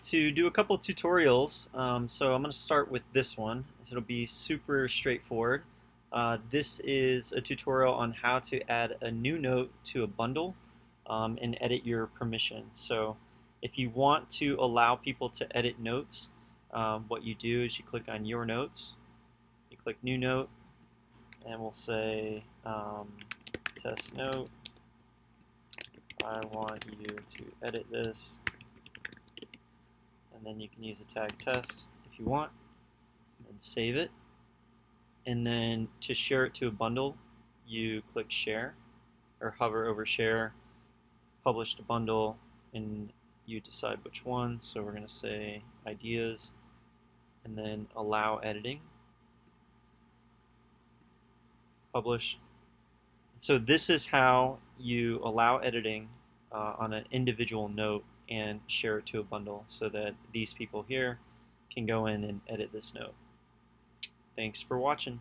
to do a couple tutorials. So I'm going to start with this one. It'll be super straightforward. This is a tutorial on how to add a new note to a bundle and edit your permissions. So if you want to allow people to edit notes, what you do is you click on Your Notes, you click New Note, and we'll say test note. I want you to edit this. And then you can use the tag test if you want, and save it. And then to share it to a bundle, you click share, or hover over share, publish the bundle, and you decide which one. So we're going to say ideas, and then allow editing, publish. So this is how you allow editing on an individual note and share it to a bundle so that these people here can go in and edit this note. Thanks for watching.